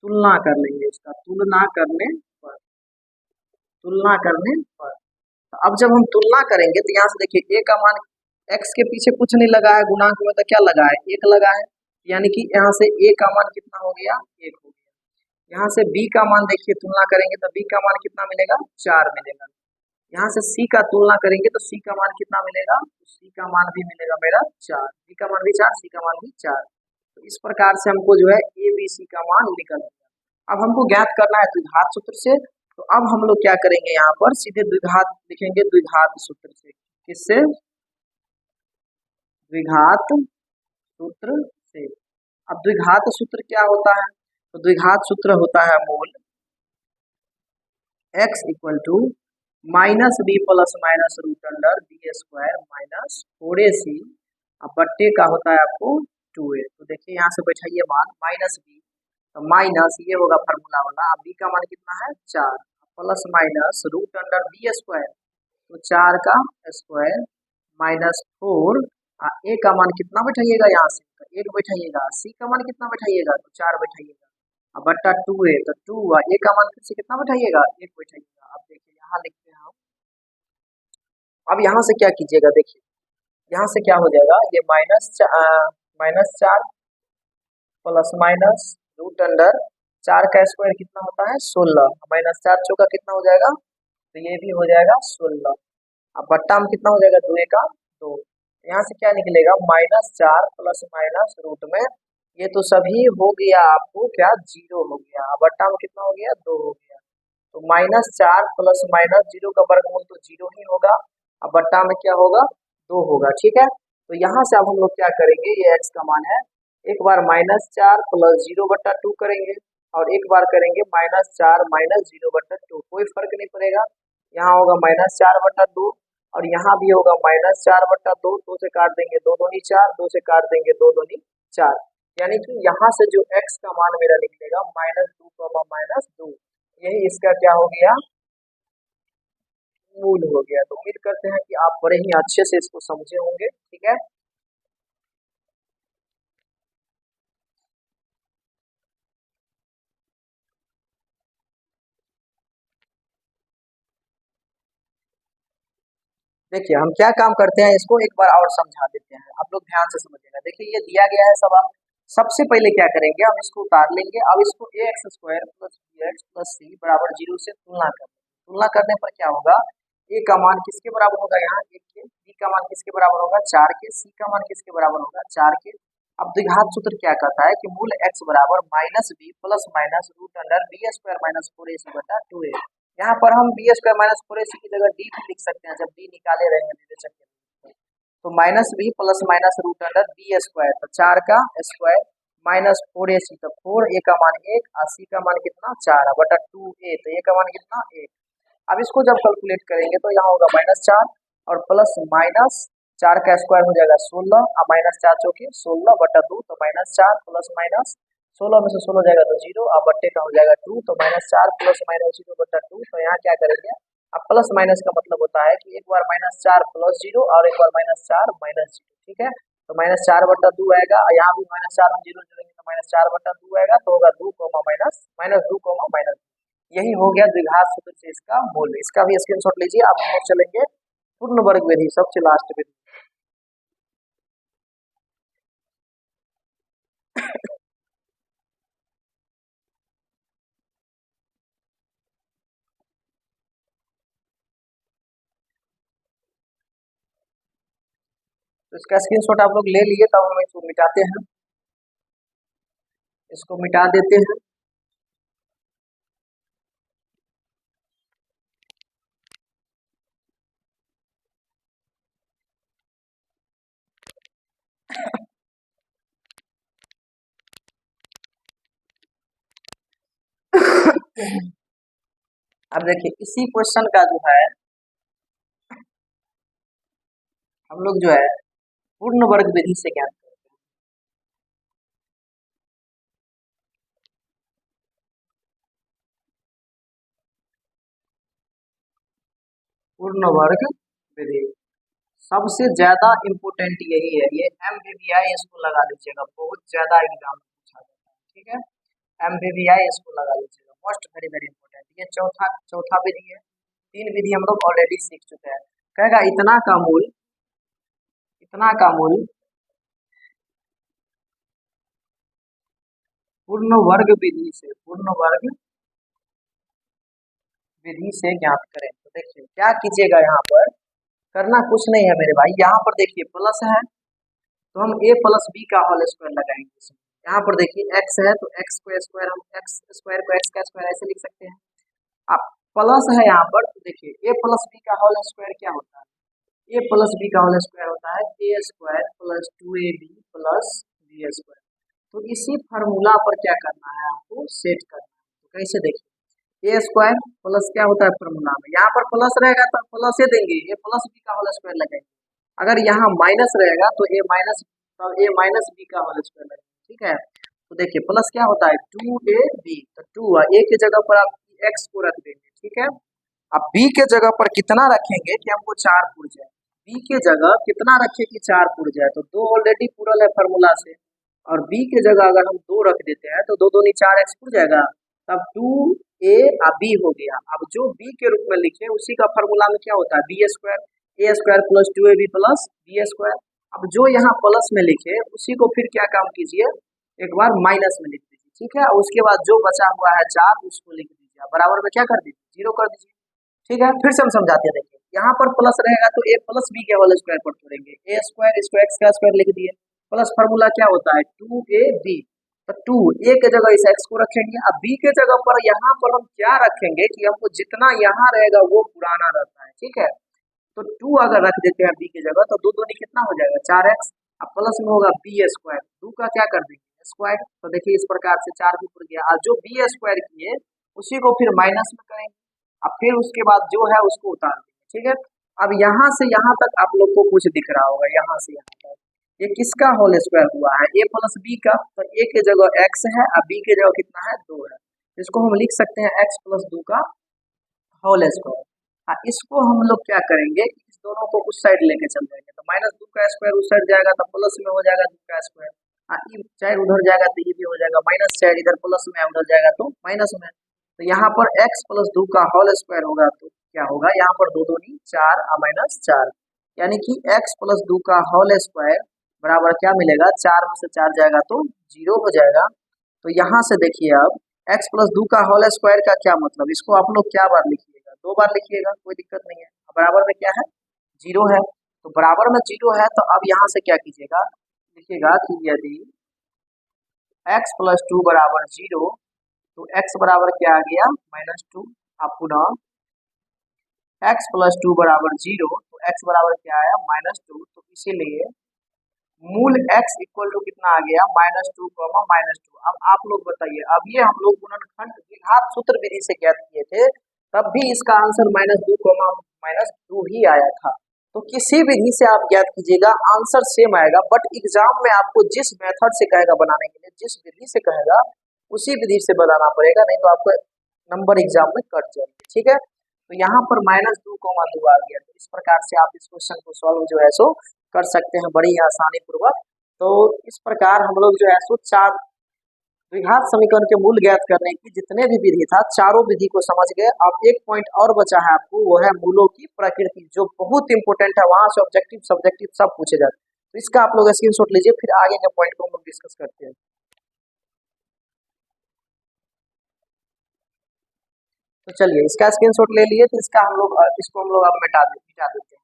तुलना कर लेंगे इसका, तुलना करने पर। तो अब जब हम तुलना करेंगे तो यहाँ से देखिए ए का मान एक्स के पीछे कुछ नहीं लगा है, गुणांक में तो क्या लगा है, एक लगा है, यानी कि यहाँ से ए का मान कितना हो गया, एक हो गया। यहाँ से बी का मान देखिए तुलना करेंगे तो बी का मान कितना मिलेगा, 4 मिलेगा। यहाँ से सी का तुलना करेंगे तो सी का मान कितना मिलेगा, तो सी का मान भी मिलेगा मेरा 4, बी का मान भी 4, सी का मान भी 4। तो इस प्रकार से हमको जो है ए बी सी का मान निकल गया। अब हमको ज्ञात करना है द्विघात सूत्र से, तो अब हम लोग क्या करेंगे, यहाँ पर सीधे द्विघात लिखेंगे, द्विघात सूत्र से। किससे, द्विघात सूत्र से। अब द्विघात सूत्र क्या होता है, तो द्विघात सूत्र होता है मूल x equal to minus b plus minus root under b square minus 4ac, अब बट्टे का होता है आपको 2a। तो देखिए यहाँ से बैठाइए मान माइनस बी, तो माइनस ये होगा फार्मूला वाला, अब बी का मान कितना है 4, plus minus root under b square, तो 4 का स्क्वायर माइनस 4, ए का मान कितना बैठाइएगा यहाँ से, तो 1 बैठाइएगा, सी का मान कितना बैठाइएगा, तो 4 बैठाइएगा, अब बट्टा 2a, तो 2 ए का मान फिर से कितना बैठाइएगा, 1 बैठाइएगा। अब देखिए यहाँ लिखते हैं हम, अब यहाँ से क्या कीजिएगा, देखिए यहाँ से क्या हो जाएगा, ये -4 प्लस माइनस रूट अंडर 4 का स्क्वायर कितना होता है 16, -4 चौका कितना हो जाएगा, तो ये भी हो जाएगा 16। अब बट्टा में कितना हो जाएगा, 2 का 2, यहाँ से क्या निकलेगा, -4 प्लस माइनस रूट में ये तो सभी हो गया आपको क्या, 0 हो गया, अब बट्टा में कितना हो गया, 2 हो गया। तो -4 प्लस माइनस 0 का वर्गमूल तो 0 ही होगा, अब बट्टा में क्या होगा, 2 होगा, ठीक है। तो यहाँ से अब हम लोग क्या करेंगे, ये x का मान है, एक बार -4 प्लस 0/2 करेंगे, और एक बार करेंगे -4 माइनस 0/2, कोई फर्क नहीं पड़ेगा, यहाँ होगा -4/2 और यहाँ भी होगा -4/2, 2 से काट देंगे 2 दूनी 4, 2 से काट देंगे 2 दूनी 4, यानी कि यहाँ से जो x का मान मेरा निकलेगा -2, -2, यही इसका क्या हो गया, मूल हो गया। तो उम्मीद करते हैं कि आप बड़े ही अच्छे से इसको समझे होंगे, ठीक है। देखिए हम क्या काम करते हैं, इसको एक बार और समझा देते हैं, आप लोग ध्यान से समझिएगा। देखिए ये दिया गया है सवाल, सबसे पहले क्या करेंगे, हम इसको उतार लेंगे, अब इसको ax square plus b x plus c बराबर 0 से तुलना करें। तुलना करने पर क्या होगा, ए का मान किसके बराबर होगा, यहाँ 1 के, बी का मान किसके बराबर होगा 4 के, सी का मान किसके बराबर होगा 4 के। अब द्विघात सूत्र क्या कहता है कि मूल x बराबर minus b plus minus root under b square minus 4ac/2a। यहाँ पर हम बी स्क्वायर माइनस 4ac की जगह डी भी लिख सकते हैं, जब डी निकाले रहेंगे विवेचक के। तो minus b plus minus root under b square, तो 4 का स्क्वायर माइनस 4ac, तो 4a का मान 1 और c का मान कितना 4 बटा 2a, तो a का मान कितना 1। अब इसको जब कैलकुलेट करेंगे तो यहाँ होगा -4 और प्लस माइनस 4 का स्क्वायर हो जाएगा 16 और -4 चौके 16/2, तो -4 प्लस माइनस 16 में से 16 जाएगा तो 0 और बट्टे का हो जाएगा 2, तो -4 प्लस माइनस 0/2। तो यहाँ क्या करेंगे, अब प्लस माइनस का मतलब होता है कि एक बार -4 प्लस 0 और एक बार -4 माइनस 0, ठीक है। तो -4/2 आएगा, यहाँ भी -4 हम 0 जोड़ेंगे तो -4/2 आएगा, तो होगा 2 -2 यही हो गया द्विघात सूत्र से इसका मूल्य। इसका भी स्क्रीनशॉट लीजिए। अब हम लोग चलेंगे पूर्ण वर्ग विधि, सबसे लास्ट विधि। तो इसका स्क्रीनशॉट आप लोग ले लिए, तब हम इसको मिटाते हैं, इसको मिटा देते हैं। अब देखिए इसी क्वेश्चन का जो है हम लोग जो है पूर्ण वर्ग विधि से ज्ञात करते हैं। पूर्ण वर्ग विधि सबसे ज्यादा इम्पोर्टेंट यही है, ये MBBI इसको लगा लीजिएगा, बहुत ज्यादा एग्जाम में पूछा जाता है, ठीक है। MVVI इसको लगा लीजिएगा, मोस्ट वेरी वेरी इंपॉर्टेंट। ये चौथा चौथा विधि है। 3 विधि हम लोग ऑलरेडी सीख चुके हैं। कहेगा इतना का मूल पूर्ण वर्ग विधि से ज्ञात करें। तो देखिए क्या कीजिएगा, यहाँ पर करना कुछ नहीं है मेरे भाई। यहाँ पर देखिए प्लस है तो हम a प्लस बी का होल स्क्वायर लगाएंगे इसमें। यहाँ पर देखिए x है तो x को स्क्वायर, हम x स्क्वायर को x का स्क्वायर ऐसे लिख सकते हैं। अब प्लस है यहाँ पर तो देखिए a प्लस बी का होल स्क्वायर क्या होता है, a प्लस बी का होल स्क्वायर होता है a square plus 2ab plus b square. तो इसी फार्मूला पर क्या करना है, आपको सेट करना है। तो कैसे देखिए, ए स्क्वायर प्लस क्या होता है फार्मूला में, यहाँ पर प्लस रहेगा तो प्लस ही देंगे, ए प्लस बी का होल स्क्वायर लगाएंगे। अगर यहाँ माइनस रहेगा तो ए माइनस बी का होल स्क्वायर लगेगा। ठीक है, तो देखिए प्लस क्या होता है 2ab, तो 2 ए की जगह पर आप x को रख देंगे। ठीक है, अब b के जगह पर कितना रखेंगे कि हमको 4 पुर जाए, b के जगह कितना रखे कि 4 पुर जाए, तो 2 ऑलरेडी पूरल है फार्मूला से, और b के जगह अगर हम 2 रख देते हैं तो 2 दूनी 4x पुर जाएगा, तब 2a b हो गया। अब जो b के रूप में लिखे उसी का फार्मूला में क्या होता है b square, a square plus 2ab plus b square. अब जो यहाँ प्लस में लिखे उसी को फिर क्या काम कीजिए, एक बार माइनस में लिख दीजिए। ठीक है, उसके बाद जो बचा हुआ है 4 उसको लिख दीजिए, बराबर में क्या कर दीजिए 0 कर दीजिए। ठीक है, फिर से हम समझाते हैं। देखिए यहाँ पर प्लस रहेगा तो a प्लस बी के होल स्क्वायर पर छोड़ेंगे, a स्क्वायर इसको x का स्क्वायर लिख दिए, प्लस फार्मूला क्या होता है 2ab, तो 2 a के जगह इस x को रखेंगे। अब b के जगह पर यहाँ पर हम क्या रखेंगे कि हमको जितना यहाँ रहेगा वो पुराना रहता है। ठीक है, तो 2 अगर रख देते हैं b की जगह तो 2 दूनी कितना हो जाएगा 4x, अब प्लस में होगा बी स्क्वायर, 2 का क्या कर देंगे स्क्वायर, तो देखिए इस प्रकार से 4 भी पुर गया। और जो बी स्क्वायर किए उसी को फिर माइनस में करेंगे, अब फिर उसके बाद जो है उसको उतार देंगे। ठीक है, अब यहाँ से यहाँ तक आप लोग को कुछ दिख रहा होगा, यहाँ से यहाँ तक ये किसका होल स्क्वायर हुआ है a प्लस बी का, तो a के जगह x है और b के जगह कितना है 2 है, इसको हम लिख सकते हैं x प्लस 2 का होल स्क्वायर। हाँ, इसको हम लोग क्या करेंगे, इस दोनों को उस साइड लेके चल जाएंगे, तो माइनस 2 का स्क्वायर उस साइड जाएगा तो प्लस में हो जाएगा 2 का स्क्वायर। हाँ, ये चाहे उधर जाएगा तो ये भी हो जाएगा माइनस, चाहे इधर प्लस में उधर जाएगा तो माइनस में। तो यहाँ पर x प्लस 2 का होल स्क्वायर होगा तो क्या होगा, यहाँ पर 2 दूनी 4 और माइनस 4, यानी कि x प्लस 2 का होल स्क्वायर बराबर क्या मिलेगा, 4 में से 4 जाएगा तो 0 हो जाएगा। तो यहाँ से देखिए अब x प्लस 2 का होल स्क्वायर का क्या मतलब, इसको आप लोग क्या बार लिखिएगा 2 बार लिखिएगा, कोई दिक्कत नहीं है। बराबर में क्या है 0 है, तो बराबर में 0 है तो अब यहाँ से क्या कीजिएगा, लिखिएगा कि यदि x प्लस 2 बराबर 0 तो x बराबर क्या आ गया -2, अब पुनः x प्लस 2 बराबर 0 तो x बराबर क्या आया -2, तो इसीलिए मूल x इक्वल टू कितना आ गया -2, -2। अब आप लोग बताइए, अब ये हम लोग गुणनखंड द्विघात सूत्र विधि से ज्ञात किए थे, तब भी इसका आंसर -2, -2 ही आया था। तो किसी विधि से आप ज्ञात कीजिएगा आंसर सेम आएगा, बट एग्जाम में आपको जिस मेथड से कहेगा बनाने के लिए, जिस विधि से कहेगा उसी विधि से बनाना पड़ेगा, नहीं तो आपको नंबर एग्जाम में कट जाएंगे। ठीक है, तो यहाँ पर -2, 2 आ गया, तो इस प्रकार से आप इस क्वेश्चन को सॉल्व जो है सो कर सकते हैं बड़ी आसानी पूर्वक। तो इस प्रकार हम लोग जो है सो 4 द्विघात समीकरण के मूल ज्ञात करने की जितने भी विधि था चारों विधि को समझ गए। अब एक पॉइंट और बचा है आपको, वो है मूलों की प्रकृति, जो बहुत इंपॉर्टेंट है, वहां से ऑब्जेक्टिव सब्जेक्टिव सब पूछे जाते हैं। तो इसका आप लोग स्क्रीनशॉट लीजिए, फिर आगे के पॉइंट को हम लोग डिस्कस करते हैं। तो चलिए इसका स्क्रीनशॉट ले लिए, तो इसको हम लोग अब मिटा देते हैं।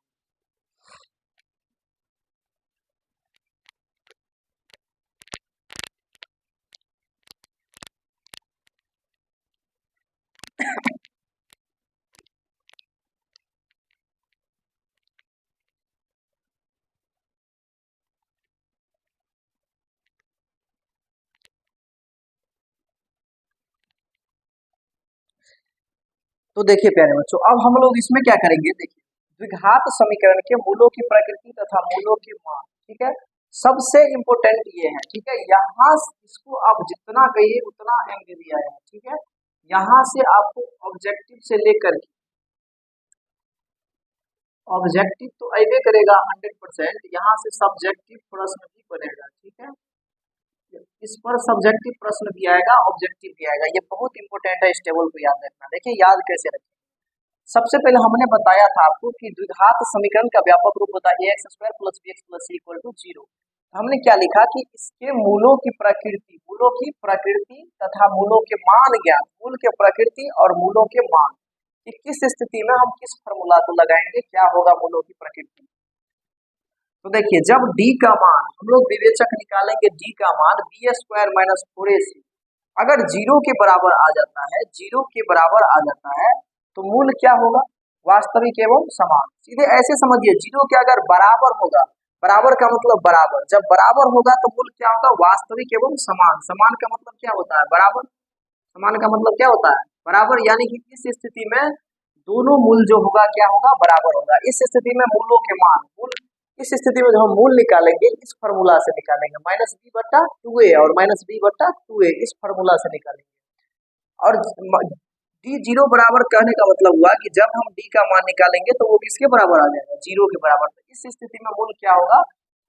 तो देखिए प्यारे बच्चों, अब हम लोग इसमें क्या करेंगे, देखिए द्विघात समीकरण के मूलों की प्रकृति तथा मूलों की मान। ठीक है, सबसे इम्पोर्टेंट ये है। ठीक है, यहाँ इसको आप जितना कहिए उतना MVVI है। ठीक है, यहाँ से आपको ऑब्जेक्टिव से लेकर ऑब्जेक्टिव तो अबे करेगा 100%, यहाँ से सब्जेक्टिव प्रश्न भी बनेगा। ठीक है, इस पर सब्जेक्टिव प्रश्न भी आएगा, ऑब्जेक्टिव भी आएगा। ये बहुत इंपॉर्टेंट है, इस टेबल को याद रखना। देखिए याद कैसे रखें। सबसे पहले हमने बताया था आपको कि द्विघात समीकरण का व्यापक रूप होता है ax square plus bx plus c equal to 0। हमने क्या लिखा कि इसके मूलों की प्रकृति तथा मूलों के मान ज्ञात, मूल के प्रकृति और मूलों के मान कि किस स्थिति में हम किस फॉर्मूला को लगाएंगे, क्या होगा मूलों की प्रकृति। तो देखिए जब d का मान हम लोग विवेचक निकालेंगे, d का मान बी स्क्वायर माइनस 4ac अगर 0 के बराबर आ जाता है, 0 के बराबर आ जाता है तो मूल क्या होगा, वास्तविक एवं समान। सीधे ऐसे समझिए 0 के अगर बराबर होगा, बराबर का मतलब बराबर, जब बराबर होगा तो मूल क्या होगा, वास्तविक एवं समान। समान का मतलब क्या होता है, बराबर। समान का मतलब क्या होता है, बराबर। यानी कि इस स्थिति में दोनों मूल जो होगा क्या होगा, बराबर होगा। इस स्थिति में मूलों के मान, मूल इस स्थिति में जो हम मूल निकालेंगे इस फार्मूला से निकालेंगे, माइनस बी बट्टा 2a और माइनस बी बट्टा 2a, इस फार्मूला से निकालेंगे। और डी 0 बराबर कहने का मतलब हुआ कि जब हम डी का मान निकालेंगे तो वो किसके बराबर आ जाएगा, 0 के बराबर। तो इस स्थिति में मूल क्या होगा,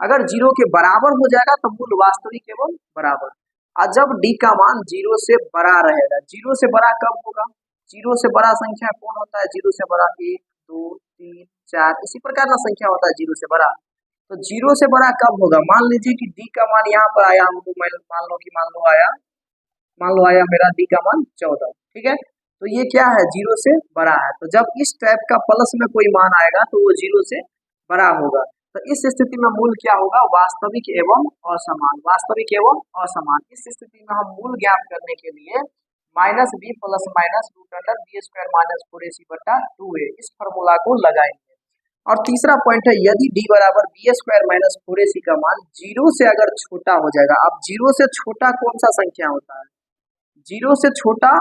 अगर 0 के बराबर हो जाएगा तो मूल वास्तविक एवं बराबर। और जब डी का मान 0 से बड़ा रहेगा, 0 से बड़ा कब होगा, 0 से बड़ा संख्या कौन होता है, 0 से बड़ा 1 2 3 4 इसी प्रकार का संख्या होता है 0 से बड़ा। तो 0 से बड़ा कब होगा, मान लीजिए कि डी का मान यहाँ पर आया हमको, मान लो आया मेरा डी का मान 14, ठीक है। तो ये क्या है, 0 से बड़ा है। तो जब इस टाइप का प्लस में कोई मान आएगा तो वो 0 से बड़ा होगा। तो इस स्थिति में मूल क्या होगा, वास्तविक एवं असमान, वास्तविक एवं असमान। इस स्थिति में हम मूल ज्ञात करने के लिए minus b plus minus root under b square minus 4ac बटा 2a इस फॉर्मूला को लगाएंगे। और तीसरा पॉइंट है, यदि d बराबर बी स्क्वायर माइनस 4ac का मान 0 से अगर छोटा हो जाएगा। अब 0 से छोटा कौन सा संख्या होता है, 0 से छोटा,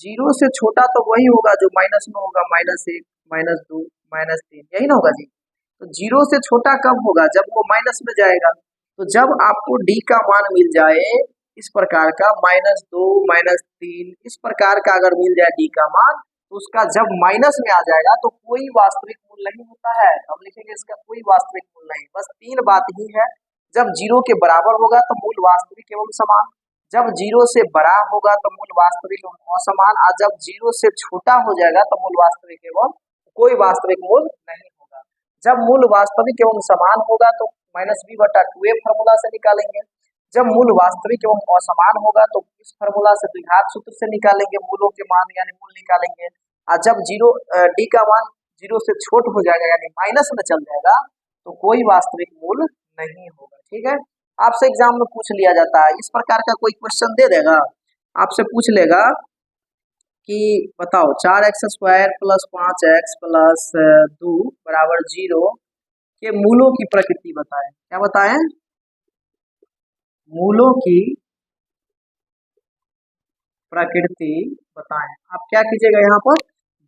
0 से छोटा तो वही होगा जो माइनस में होगा, -1 -2 -3, यही ना होगा जी। तो 0 से छोटा कब होगा, जब वो माइनस में जाएगा। तो जब आपको d का मान मिल जाए इस प्रकार का -2 -3 इस प्रकार का अगर मिल जाए d का मान, तो उसका जब माइनस में आ जाएगा तो कोई वास्तविक मूल नहीं होता है। हम लिखेंगे इसका कोई वास्तविक मूल नहीं। बस 3 बात ही है, जब 0 के बराबर होगा तो मूल वास्तविक एवं समान, जब 0 से बड़ा होगा तो मूल वास्तविक एवं असमान, और जब 0 से छोटा हो जाएगा तो मूल वास्तविक एवं कोई वास्तविक मूल नहीं होगा। जब मूल वास्तविक एवं समान होगा तो माइनस बी बटा 2a फॉर्मूला से निकालेंगे। जब मूल वास्तविक एवं असमान होगा तो इस फॉर्मूला से द्विघात सूत्र से निकालेंगे, मूलों के मान यानी मूल निकालेंगे। और जब डी का मान 0 से छोट हो जाएगा यानी माइनस में चल जाएगा तो कोई वास्तविक मूल नहीं होगा, ठीक है। आपसे एग्जाम में पूछ लिया जाता है, इस प्रकार का कोई क्वेश्चन दे देगा, आपसे पूछ लेगा कि बताओ 4x square plus 5x plus 2 बराबर 0 के मूलों की प्रकृति बताएं। क्या बताएं, मूलों की प्रकृति बताएं। आप क्या कीजिएगा, यहाँ पर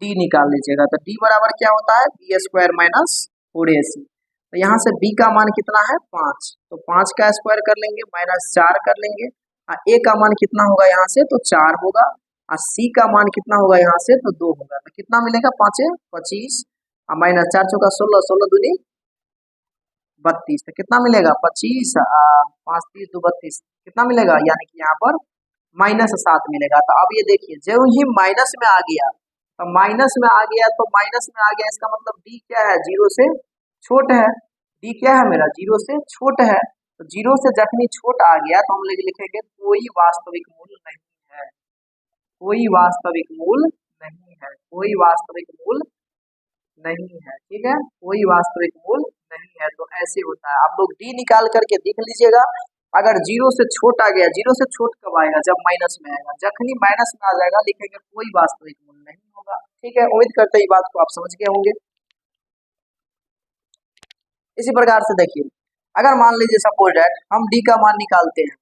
d निकाल लीजिएगा। तो d बराबर क्या होता है, बी स्क्वायर माइनस 4ac। तो यहाँ से b का मान कितना है 5, तो 5 का स्क्वायर कर लेंगे माइनस 4 कर लेंगे। a का मान कितना होगा यहाँ से, तो 4 होगा। और c का मान कितना होगा यहाँ से, तो 2 होगा। तो कितना मिलेगा, 5 25 और माइनस 4 चौका 16, 16 दूनी 32। तो कितना मिलेगा 25 5 30 2 32 कितना मिलेगा, यानी कि यहाँ पर -7 मिलेगा। तो अब ये देखिए जो ही माइनस में आ गया, तो माइनस में आ गया तो माइनस में आ गया, इसका मतलब डी क्या है, 0 से छोट है। डी क्या है मेरा, 0 से छोट है। तो 0 से जखनी छोट आ गया तो हम लिखेंगे कोई वास्तविक मूल नहीं है, कोई वास्तविक मूल नहीं है, कोई वास्तविक मूल नहीं है, ठीक है, कोई वास्तविक मूल नहीं है। तो ऐसे होता है, आप लोग डी निकाल करके देख लीजिएगा। अगर 0 से छोट आ गया, 0 से छोट कब आएगा, जब माइनस में आएगा। जखनी माइनस में आ जाएगा लिखेंगे कोई वास्तविक मूल नहीं होगा, ठीक है। उम्मीद करते हैं बात को आप समझ गए होंगे। इसी प्रकार से देखिए, अगर मान लीजिए सपोज दैट हम डी का मान निकालते हैं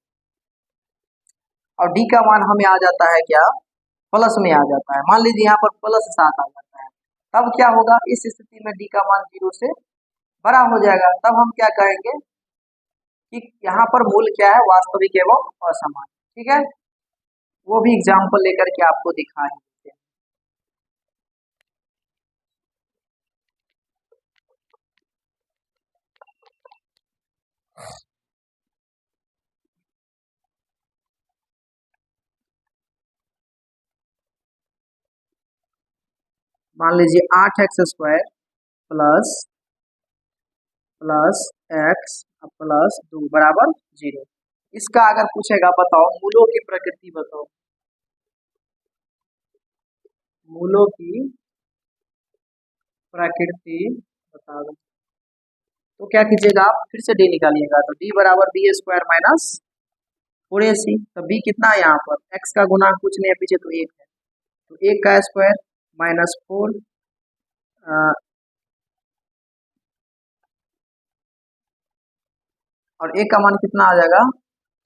और डी का मान हमें आ जाता है क्या, प्लस में आ जाता है। मान लीजिए यहाँ पर +7 आ जाता है, तब क्या होगा, इस स्थिति में डी का मान 0 से बड़ा हो जाएगा। तब हम क्या कहेंगे कि यहाँ पर मूल क्या है, वास्तविक एवं असमान, ठीक है। वो भी एग्जाम्पल लेकर के आपको दिखाएंगे। मान लीजिए 8x² plus plus x plus 2 बराबर 0। इसका अगर पूछेगा बताओ मूलों की प्रकृति बताओ, मूलों की प्रकृति बता दो। तो क्या कीजिएगा आप फिर से डी निकालिएगा, तो डी बराबर b² माइनस 4ac। तो b कितना है यहाँ पर, x का गुना कुछ नहीं है पीछे तो 1 है, तो 1 का स्क्वायर माइनस 4 और a का मान कितना आ जाएगा,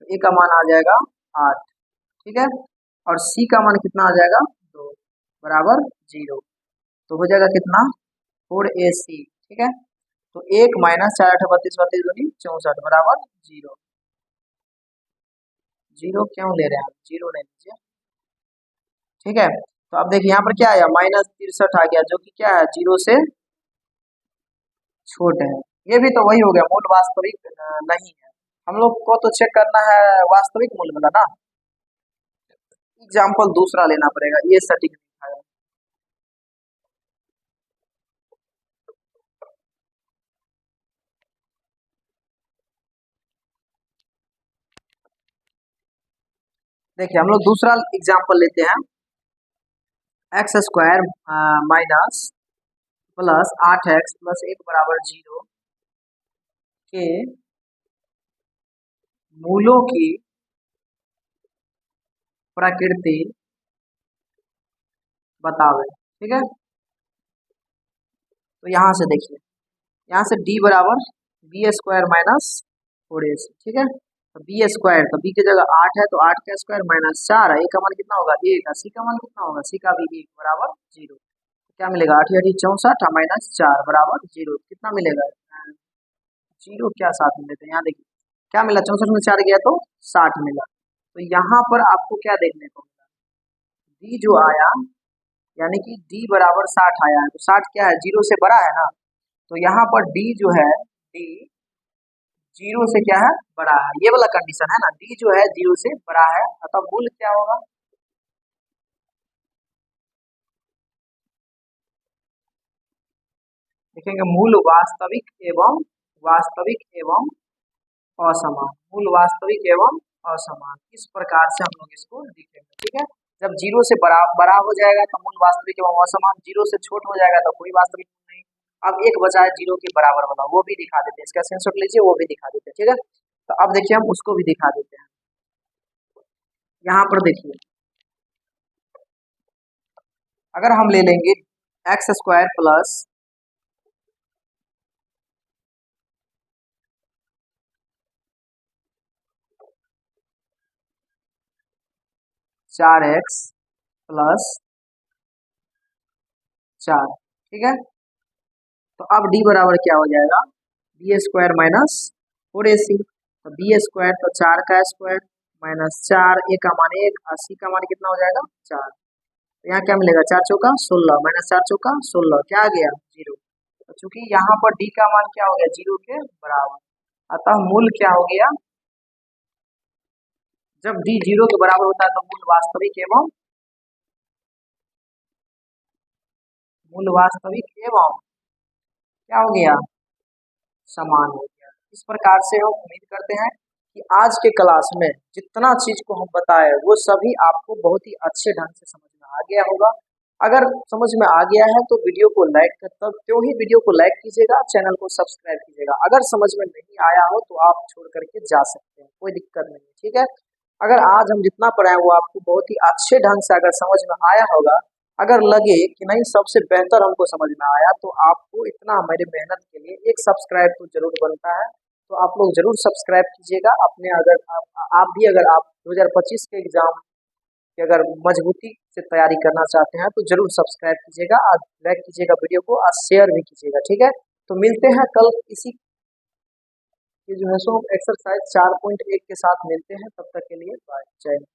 तो a का मान आ जाएगा 8, ठीक है। और c का मान कितना आ जाएगा 2 बराबर 0। तो हो जाएगा कितना 4ac, ठीक है। तो 1 माइनस 4 8 32 32 दूनी 64 बराबर 0। 0 क्यों ले रहे हैं, 0 नहीं लीजिए, ठीक है। तो अब देखिए यहाँ पर क्या आया, माइनस 63 आ गया, जो कि क्या है 0 से छोटे है। ये भी तो वही हो गया, मूल वास्तविक नहीं है। हम लोग को तो चेक करना है वास्तविक मूल वाला ना, एग्जाम्पल दूसरा लेना पड़ेगा, ये सटीक नहीं है। देखिए हम लोग दूसरा एग्जाम्पल लेते हैं, x² minus plus 8x plus 1 बराबर 0 के मूलों की प्रकृति बतावे, ठीक है। तो यहाँ से देखिए, यहाँ से d बराबर b² माइनस 4ac, ठीक है। तो b², तो b की जगह 8 है तो 8 का स्क्वायर माइनस 4 है, a का मान कितना होगा 1, c का मान कितना होगा, c का भी 1 बराबर 0। तो क्या मिलेगा 8 8 64 माइनस 4 बराबर 0, कितना मिलेगा 0, क्या 7 मिले, तो यहाँ देखिए क्या मिला, 64 में 4 गया तो 60 मिला। तो यहाँ पर आपको क्या देखने को मिला, d जो आया यानी कि d बराबर 60 आया है, तो 60 क्या है 0 से बड़ा है ना, तो यहाँ पर d जो है d 0 से क्या है बड़ा है, ये वाला कंडीशन है ना, d जो है 0 से बड़ा है, अतः मूल क्या होगा, देखेंगे मूल वास्तविक एवं असमान, मूल वास्तविक एवं असमान, इस प्रकार से हम लोग इसको लिखेंगे, ठीक है। जब 0 से बड़ा बड़ा हो जाएगा तो मूल वास्तविक एवं असमान, 0 से छोट हो जाएगा तो कोई वास्तविक नहीं। अब एक बचा है 0 के बराबर वाला, वो भी दिखा देते हैं, इसका स्क्रीनशॉट लीजिए, वो भी दिखा देते हैं, ठीक है। तो अब देखिए हम उसको भी दिखा देते हैं, यहाँ पर देखिए अगर हम ले लेंगे x² प्लस 4x प्लस 4, ठीक है। तो अब d बराबर क्या हो जाएगा b² माइनस 4ac, तो b² तो 4 का स्क्वायर माइनस 4, a का मान 1 और c का मान कितना हो जाएगा 4। तो यहाँ क्या मिलेगा 4 चौका 16 माइनस 4 चौका 16, क्या आ गया 0। तो चूंकि यहाँ पर d का मान क्या हो गया 0 के बराबर, अतः मूल क्या हो गया, जब d 0 के बराबर होता है तो मूल वास्तविक एवं क्या हो गया समान हो गया। इस प्रकार से हम उम्मीद करते हैं कि आज के क्लास में जितना चीज को हम बताए वो सभी आपको बहुत ही अच्छे ढंग से समझ में आ गया होगा। अगर समझ में आ गया है तो वीडियो को लाइक तब क्यों ही वीडियो को लाइक कीजिएगा, चैनल को सब्सक्राइब कीजिएगा। अगर समझ में नहीं आया हो तो आप छोड़ करके जा सकते हैं, कोई दिक्कत नहीं है, ठीक है। अगर आज हम जितना पढ़ाए वो आपको बहुत ही अच्छे ढंग से अगर समझ में आया होगा, अगर लगे कि नहीं सबसे बेहतर हमको समझ में आया, तो आपको इतना हमारी मेहनत के लिए एक सब्सक्राइब तो जरूर बनता है, तो आप लोग जरूर सब्सक्राइब कीजिएगा। अपने अगर आप भी अगर आप 2025 के एग्जाम की अगर मजबूती से तैयारी करना चाहते हैं तो जरूर सब्सक्राइब कीजिएगा और लाइक कीजिएगा वीडियो को और शेयर भी कीजिएगा, ठीक है। तो मिलते हैं कल इसी ये जो है सो एक्सरसाइज 4.1 के साथ मिलते हैं, तब तक के लिए बाय, जय हिंद।